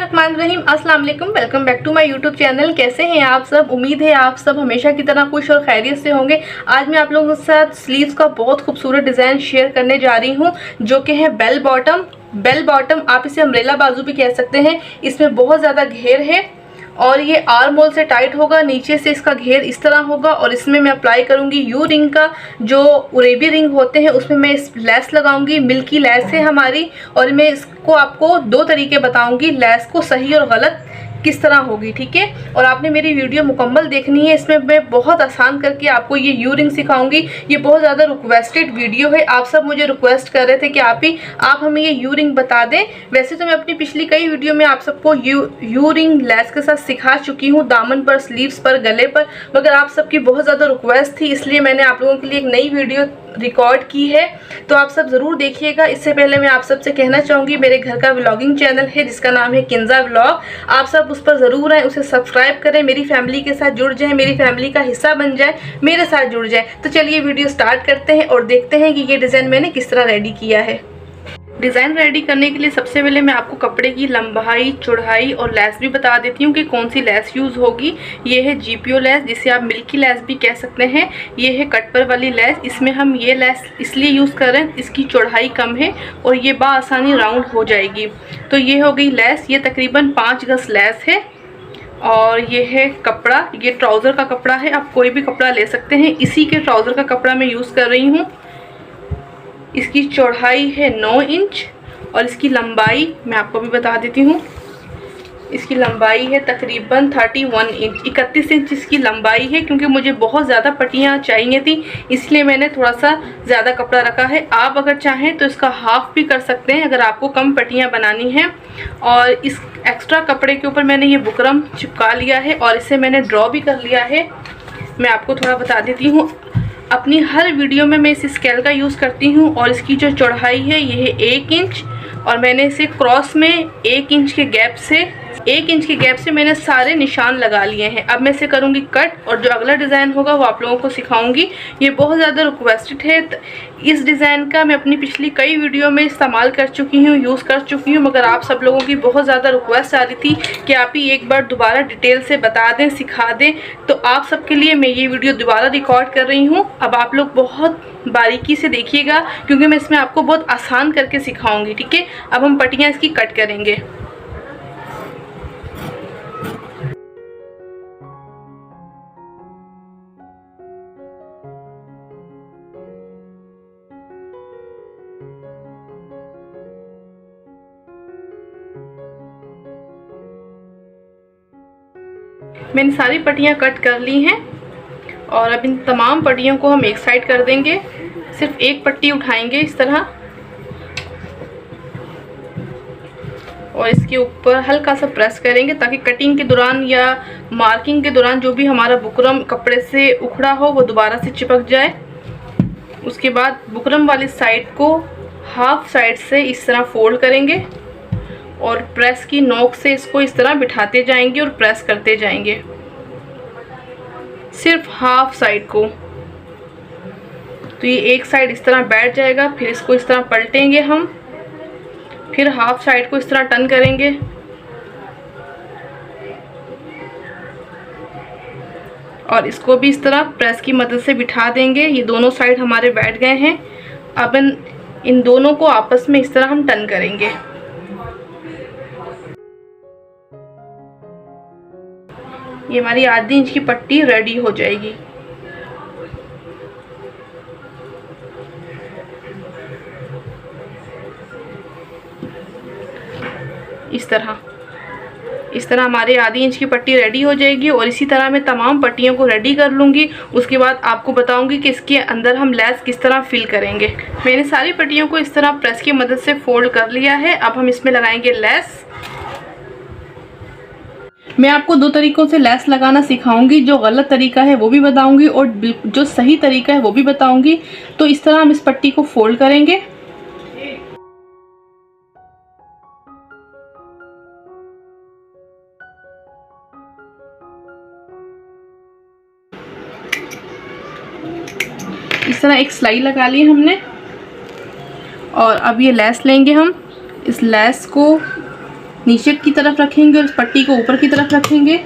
बिस्मिल्लाहिर्रहमानिर्रहीम। अस्सलाम वालेकुम। Welcome back to my YouTube channel. कैसे हैं आप सब? उम्मीद है आप सब हमेशा की तरह खुश और खैरियत से होंगे। आज मैं आप लोगों के साथ स्लीव्स का बहुत खूबसूरत डिज़ाइन शेयर करने जा रही हूं, जो कि है बेल बॉटम। बेल बॉटम आप इसे अम्ब्रेला बाजू भी कह सकते हैं। इसमें बहुत ज़्यादा घेर है और ये आर्म होल से टाइट होगा। नीचे से इसका घेर इस तरह होगा और इसमें मैं अप्लाई करूंगी यू रिंग का, जो उरेबी रिंग होते हैं उसमें मैं इस लेस लगाऊंगी। मिल्की लेस है हमारी और मैं इसको आपको दो तरीके बताऊंगी लेस को सही और गलत किस तरह होगी, ठीक है। और आपने मेरी वीडियो मुकम्मल देखनी है। इसमें मैं बहुत आसान करके आपको ये यू रिंग सिखाऊंगी। ये बहुत ज़्यादा रिक्वेस्टेड वीडियो है। आप सब मुझे रिक्वेस्ट कर रहे थे कि आप हमें ये यू रिंग बता दें। वैसे तो मैं अपनी पिछली कई वीडियो में आप सबको यू रिंग लेस के साथ सिखा चुकी हूँ, दामन पर, स्लीव्स पर, गले पर, मगर आप सबकी बहुत ज़्यादा रिक्वेस्ट थी, इसलिए मैंने आप लोगों के लिए एक नई वीडियो रिकॉर्ड की है, तो आप सब ज़रूर देखिएगा। इससे पहले मैं आप सबसे कहना चाहूँगी, मेरे घर का व्लॉगिंग चैनल है जिसका नाम है किंजा व्लॉग। आप सब उस पर ज़रूर आएँ, उसे सब्सक्राइब करें, मेरी फैमिली के साथ जुड़ जाएं, मेरी फैमिली का हिस्सा बन जाएं, मेरे साथ जुड़ जाएं। तो चलिए वीडियो स्टार्ट करते हैं और देखते हैं कि ये डिज़ाइन मैंने किस तरह रेडी किया है। डिज़ाइन रेडी करने के लिए सबसे पहले मैं आपको कपड़े की लंबाई, चौड़ाई और लेस भी बता देती हूँ कि कौन सी लेस यूज़ होगी। ये है जीपीओ लेस, जिसे आप मिल्की लेस भी कह सकते हैं। ये है कट पर वाली लेस। इसमें हम ये लेस इसलिए यूज़ कर रहे हैं, इसकी चौड़ाई कम है और ये बाआसानी राउंड हो जाएगी। तो ये हो गई लेस। ये तकरीबन 5 गज लेस है। और ये है कपड़ा, ये ट्राउज़र का कपड़ा है, आप कोई भी कपड़ा ले सकते हैं। इसी के ट्राउज़र का कपड़ा मैं यूज़ कर रही हूँ। इसकी चौड़ाई है 9 इंच और इसकी लंबाई मैं आपको भी बता देती हूँ। इसकी लंबाई है तकरीबन 31 इंच, 31 इंच इसकी लंबाई है। क्योंकि मुझे बहुत ज़्यादा पट्टियाँ चाहिए थी, इसलिए मैंने थोड़ा सा ज़्यादा कपड़ा रखा है। आप अगर चाहें तो इसका हाफ भी कर सकते हैं अगर आपको कम पट्टियाँ बनानी हैं। और इस एक्स्ट्रा कपड़े के ऊपर मैंने ये बुकरम चिपका लिया है और इसे मैंने ड्रॉ भी कर लिया है। मैं आपको थोड़ा बता देती हूँ। अपनी हर वीडियो में मैं इस स्केल का यूज़ करती हूँ और इसकी जो चौड़ाई है ये है 1 इंच और मैंने इसे क्रॉस में 1 इंच के गैप से मैंने सारे निशान लगा लिए हैं। अब मैं इसे करूँगी कट और जो अगला डिज़ाइन होगा वो आप लोगों को सिखाऊंगी। ये बहुत ज़्यादा रिक्वेस्टेड है। इस डिज़ाइन का मैं अपनी पिछली कई वीडियो में इस्तेमाल कर चुकी हूँ, यूज़ कर चुकी हूँ, मगर आप सब लोगों की बहुत ज़्यादा रिक्वेस्ट आ रही थी कि आप ही एक बार दोबारा डिटेल से बता दें, सिखा दें। तो आप सबके लिए मैं ये वीडियो दोबारा रिकॉर्ड कर रही हूँ। अब आप लोग बहुत बारीकी से देखिएगा क्योंकि मैं इसमें आपको बहुत आसान करके सिखाऊंगी, ठीक है। अब हम पट्टियाँ इसकी कट करेंगे। मैंने सारी पट्टियाँ कट कर ली हैं और अब इन तमाम पट्टियों को हम एक साइड कर देंगे। सिर्फ एक पट्टी उठाएंगे इस तरह और इसके ऊपर हल्का सा प्रेस करेंगे ताकि कटिंग के दौरान या मार्किंग के दौरान जो भी हमारा बुकरम कपड़े से उखड़ा हो वो दोबारा से चिपक जाए। उसके बाद बुकरम वाली साइड को हाफ साइड से इस तरह फोल्ड करेंगे और प्रेस की नोक से इसको इस तरह बिठाते जाएंगे और प्रेस करते जाएंगे, सिर्फ हाफ साइड को। तो ये एक साइड इस तरह बैठ जाएगा। फिर इसको इस तरह पलटेंगे हम, फिर हाफ साइड को इस तरह टर्न करेंगे और इसको भी इस तरह प्रेस की मदद से बिठा देंगे। ये दोनों साइड हमारे बैठ गए हैं। अब इन दोनों को आपस में इस तरह हम टर्न करेंगे। ये हमारी आधी इंच की पट्टी रेडी हो जाएगी। इस तरह हमारे आधी इंच की पट्टी रेडी हो जाएगी और इसी तरह मैं तमाम पट्टियों को रेडी कर लूँगी। उसके बाद आपको बताऊँगी कि इसके अंदर हम लेस किस तरह फिल करेंगे। मैंने सारी पट्टियों को इस तरह प्रेस की मदद से फोल्ड कर लिया है। अब हम इसमें लगाएंगे लेस। मैं आपको दो तरीक़ों से लेस लगाना सिखाऊंगी। जो गलत तरीका है वो भी बताऊंगी और जो सही तरीका है वो भी बताऊंगी। तो इस तरह हम इस पट्टी को फोल्ड करेंगे। इस तरह एक सिलाई लगा ली हमने और अब ये लेस लेंगे हम। इस लेस को नीचे की तरफ रखेंगे और इस पट्टी को ऊपर की तरफ रखेंगे।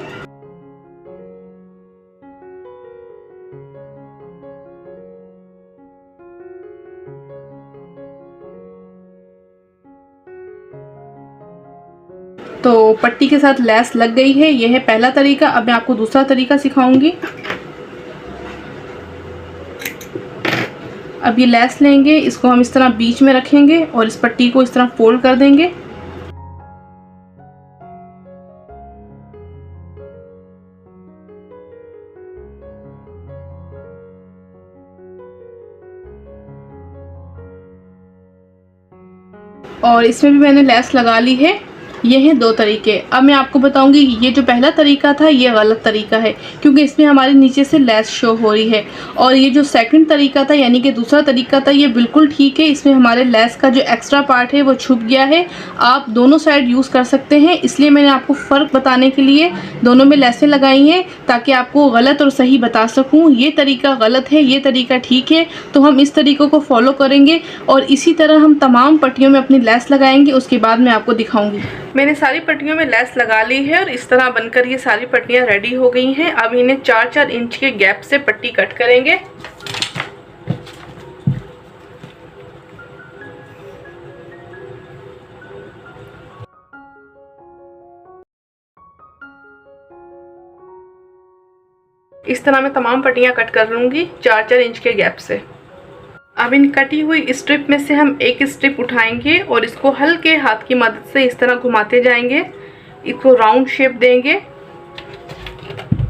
तो पट्टी के साथ लेस लग गई है। यह है पहला तरीका। अब मैं आपको दूसरा तरीका सिखाऊंगी। अब ये लेस लेंगे, इसको हम इस तरह बीच में रखेंगे और इस पट्टी को इस तरह फोल्ड कर देंगे। और इसमें भी मैंने लेस लगा ली है। ये हैं दो तरीके। अब मैं आपको बताऊंगी ये जो पहला तरीका था ये गलत तरीका है, क्योंकि इसमें हमारे नीचे से लेस शो हो रही है। और ये जो सेकंड तरीका था यानी कि दूसरा तरीका था, ये बिल्कुल ठीक है। इसमें हमारे लेस का जो एक्स्ट्रा पार्ट है वो छुप गया है। आप दोनों साइड यूज़ कर सकते हैं, इसलिए मैंने आपको फ़र्क बताने के लिए दोनों में लेसें लगाई हैं, ताकि आपको गलत और सही बता सकूँ। ये तरीका गलत है, ये तरीका ठीक है। तो हम इस तरीक़ों को फॉलो करेंगे और इसी तरह हम तमाम पट्टियों में अपनी लेस लगाएंगे। उसके बाद मैं आपको दिखाऊंगी। मैंने सारी पट्टियों में लेस लगा ली है और इस तरह बनकर ये सारी पट्टियाँ रेडी हो गई हैं। अब इन्हें 4-4 इंच के गैप से पट्टी कट करेंगे। इस तरह मैं तमाम पट्टियाँ कट कर लूँगी 4-4 इंच के गैप से। अब इन कटी हुई स्ट्रिप में से हम एक स्ट्रिप उठाएंगे और इसको हल्के हाथ की मदद से इस तरह घुमाते जाएंगे। इसको राउंड शेप देंगे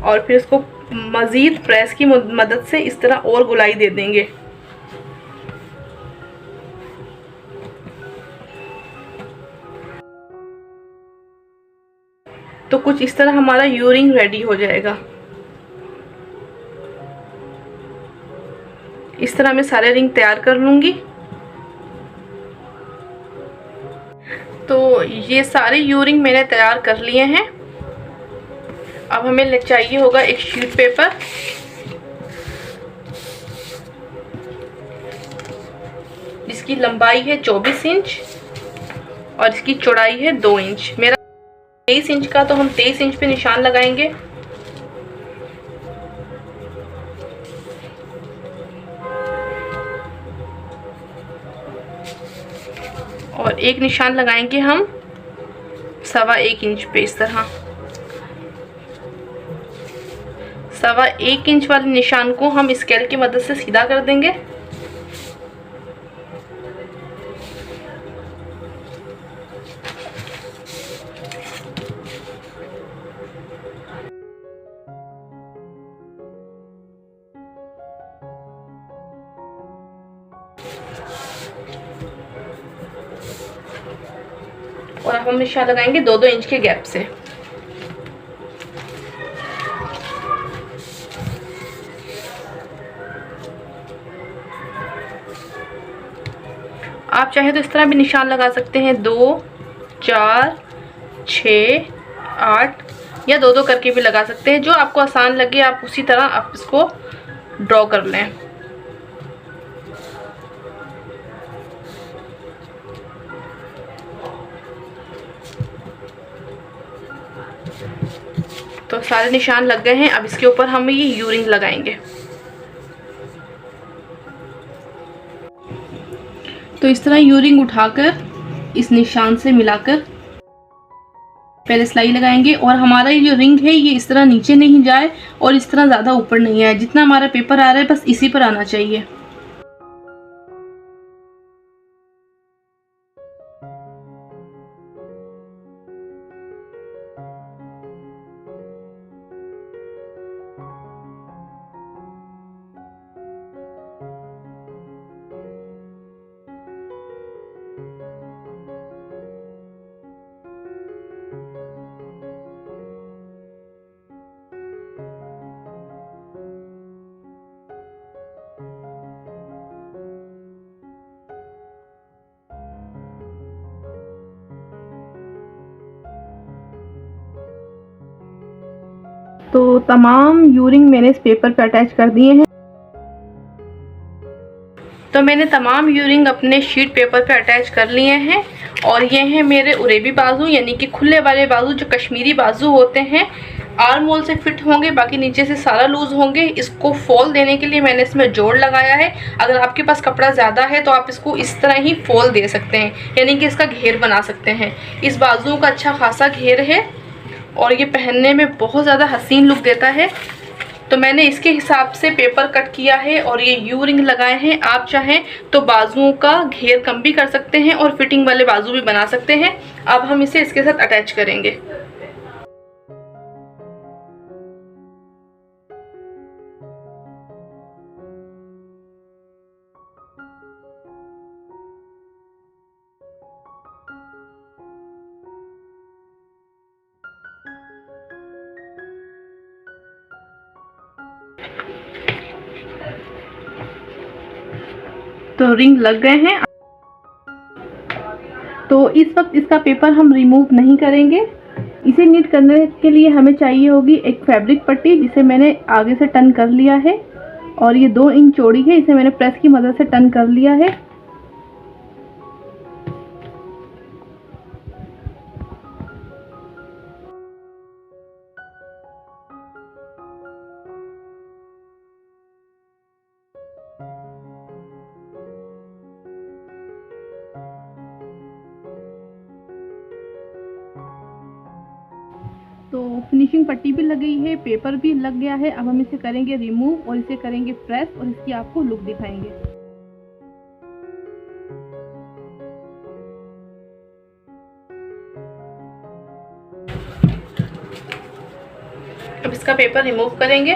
और फिर इसको मज़ीद प्रेस की मदद से इस तरह और गोलाई दे देंगे। तो कुछ इस तरह हमारा यूरिंग रेडी हो जाएगा। इस तरह मैं सारे रिंग तैयार कर लूँगी। तो ये सारे यूरिंग मैंने तैयार कर लिए हैं। अब हमें चाहिए होगा एक शीट पेपर। इसकी लंबाई है 24 इंच और इसकी चौड़ाई है 2 इंच। मेरा 23 इंच का, तो हम 23 इंच पे निशान लगाएंगे। और एक निशान लगाएंगे हम 1.25 इंच पे। इस तरह 1.25 इंच वाले निशान को हम स्केल की मदद से सीधा कर देंगे। और अब हम निशान लगाएंगे 2-2 इंच के गैप से। आप चाहे तो इस तरह भी निशान लगा सकते हैं, 2, 4, 6, 8 या 2-2 करके भी लगा सकते हैं। जो आपको आसान लगे आप उसी तरह आप इसको ड्रॉ कर लें। तो सारे निशान लग गए हैं। अब इसके ऊपर हम ये यूरिंग लगाएंगे। तो इस तरह यूरिंग उठाकर इस निशान से मिलाकर पहले सिलाई लगाएंगे। और हमारा ये जो रिंग है ये इस तरह नीचे नहीं जाए और इस तरह ज़्यादा ऊपर नहीं आए। जितना हमारा पेपर आ रहा है बस इसी पर आना चाहिए। तो तमाम यूरिंग मैंने इस पेपर पे अटैच कर दिए हैं। तो मैंने तमाम यूरिंग अपने शीट पेपर पे अटैच कर लिए हैं और ये हैं मेरे उरेबी बाजू, यानी कि खुले वाले बाजू जो कश्मीरी बाजू होते हैं। आर्म होल से फिट होंगे, बाकी नीचे से सारा लूज होंगे। इसको फॉल देने के लिए मैंने इसमें जोड़ लगाया है। अगर आपके पास कपड़ा ज़्यादा है तो आप इसको इस तरह ही फॉल दे सकते हैं, यानी कि इसका घेर बना सकते हैं। इस बाजू का अच्छा खासा घेर है और ये पहनने में बहुत ज़्यादा हसीन लुक देता है। तो मैंने इसके हिसाब से पेपर कट किया है और ये यू रिंग लगाए हैं। आप चाहें तो बाजुओं का घेर कम भी कर सकते हैं और फिटिंग वाले बाजू भी बना सकते हैं। अब हम इसे इसके साथ अटैच करेंगे। तो रिंग लग गए हैं। तो इस वक्त इसका पेपर हम रिमूव नहीं करेंगे। इसे नीट करने के लिए हमें चाहिए होगी एक फैब्रिक पट्टी, जिसे मैंने आगे से टर्न कर लिया है और ये 2 इंच चौड़ी है। इसे मैंने प्रेस की मदद से टर्न कर लिया है। तो फिनिशिंग पट्टी भी लग गई है, पेपर भी लग गया है। अब हम इसे करेंगे रिमूव और इसे करेंगे प्रेस और इसकी आपको लुक दिखाएंगे। अब इसका पेपर रिमूव करेंगे।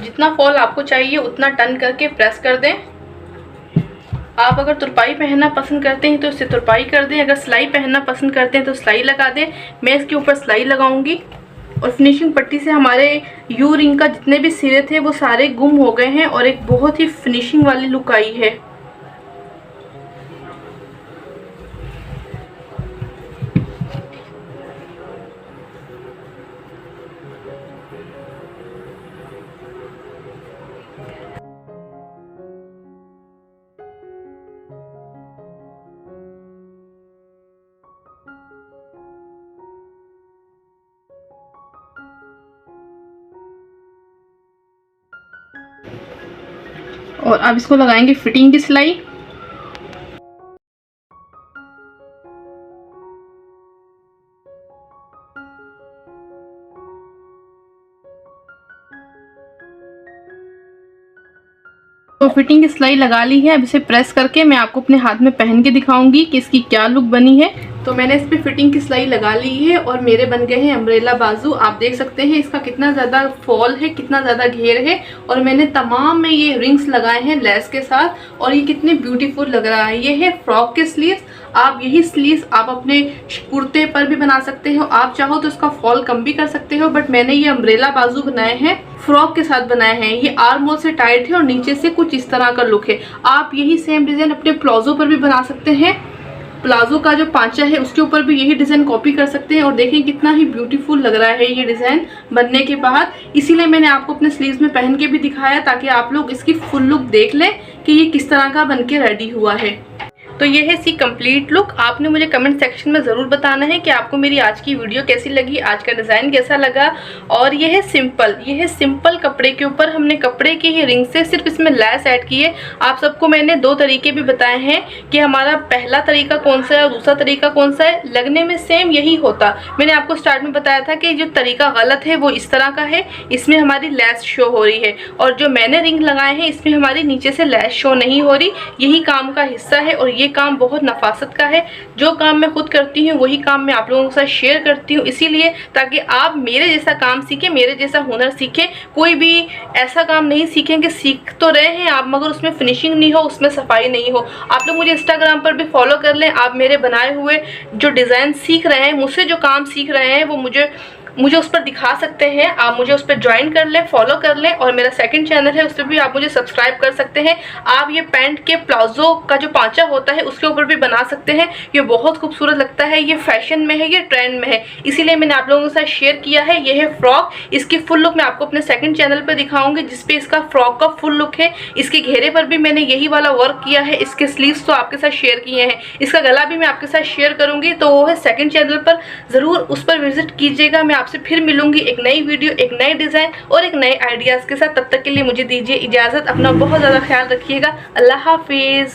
जितना फॉल आपको चाहिए उतना टर्न करके प्रेस कर दें। आप अगर तुरपाई पहनना पसंद करते हैं तो इससे तुरपाई कर दें, अगर सिलाई पहनना पसंद करते हैं तो सिलाई लगा दें। मैं इसके ऊपर सिलाई लगाऊंगी और फिनिशिंग पट्टी से हमारे यू रिंग का जितने भी सिरे थे वो सारे गुम हो गए हैं और एक बहुत ही फिनिशिंग वाली लुक आई है। और अब इसको लगाएंगे फिटिंग की सिलाई। तो फिटिंग की सिलाई लगा ली है। अब इसे प्रेस करके मैं आपको अपने हाथ में पहन के दिखाऊंगी कि इसकी क्या लुक बनी है। तो मैंने इस पे फिटिंग की सिलाई लगा ली है और मेरे बन गए हैं अम्ब्रेला बाजू। आप देख सकते हैं इसका कितना ज़्यादा फॉल है, कितना ज़्यादा घेर है और मैंने तमाम में ये रिंग्स लगाए हैं लेस के साथ और ये कितने ब्यूटीफुल लग रहा है। ये है फ्रॉक के स्लीव्स। आप यही स्लीव्स आप अपने कुर्ते पर भी बना सकते हो। आप चाहो तो इसका फॉल कम भी कर सकते हो, बट मैंने ये अम्ब्रेला बाजू बनाए हैं, फ्रॉक के साथ बनाए हैं। ये आर्म होल से टाइट है और नीचे से कुछ इस तरह का लुक है। आप यही सेम डिज़ाइन अपने प्लाजो पर भी बना सकते हैं। प्लाजो का जो पांचा है उसके ऊपर भी यही डिज़ाइन कॉपी कर सकते हैं और देखें कितना ही ब्यूटीफुल लग रहा है ये डिज़ाइन बनने के बाद। इसीलिए मैंने आपको अपने स्लीव्स में पहन के भी दिखाया ताकि आप लोग इसकी फुल लुक देख लें कि ये किस तरह का बनके रेडी हुआ है। तो ये है इसकी कंप्लीट लुक। आपने मुझे कमेंट सेक्शन में ज़रूर बताना है कि आपको मेरी आज की वीडियो कैसी लगी, आज का डिज़ाइन कैसा लगा। और ये है सिंपल कपड़े के ऊपर हमने कपड़े की ही रिंग से सिर्फ इसमें लैस ऐड की है। आप सबको मैंने 2 तरीके भी बताए हैं कि हमारा पहला तरीका कौन सा है और दूसरा तरीका कौन सा है। लगने में सेम यही होता। मैंने आपको स्टार्ट में बताया था कि जो तरीका गलत है वो इस तरह का है, इसमें हमारी लैस शो हो रही है और जो मैंने रिंग लगाए हैं इसमें हमारी नीचे से लैस शो नहीं हो रही। यही काम का हिस्सा है और ये काम बहुत नफासत का है। जो काम मैं खुद करती हूँ वही काम मैं आप लोगों के साथ शेयर करती हूँ, इसीलिए ताकि आप मेरे जैसा काम सीखें, मेरे जैसा हुनर सीखें। कोई भी ऐसा काम नहीं सीखें कि सीख तो रहे हैं आप मगर उसमें फिनिशिंग नहीं हो, उसमें सफाई नहीं हो। आप लोग मुझे इंस्टाग्राम पर भी फॉलो कर लें। आप मेरे बनाए हुए जो डिज़ाइन सीख रहे हैं, मुझसे जो काम सीख रहे हैं वो मुझे मुझे उस पर दिखा सकते हैं। आप मुझे उस पर ज्वाइन कर लें, फॉलो कर लें, और मेरा सेकंड चैनल है उस पर भी आप मुझे सब्सक्राइब कर सकते हैं। आप ये पैंट के प्लाजो का जो पांचा होता है उसके ऊपर भी बना सकते हैं। ये बहुत खूबसूरत लगता है, ये फैशन में है, ये ट्रेंड में है, इसीलिए मैंने आप लोगों के साथ शेयर किया है। ये है फ्रॉक, इसकी फुल लुक मैं आपको अपने सेकंड चैनल पर दिखाऊंगी जिसपे इसका फ्रॉक का फुल लुक है। इसके घेरे पर भी मैंने यही वाला वर्क किया है, इसके स्लीव्स तो आपके साथ शेयर किए हैं, इसका गला भी मैं आपके साथ शेयर करूंगी, तो वो है सेकंड चैनल पर, जरूर उस पर विजिट कीजिएगा। मैं आपसे फिर मिलूंगी एक नई वीडियो, एक नई डिजाइन और एक नए आइडियाज के साथ। तब तक के लिए मुझे दीजिए इजाजत। अपना बहुत ज्यादा ख्याल रखिएगा। अल्लाह हाफिज।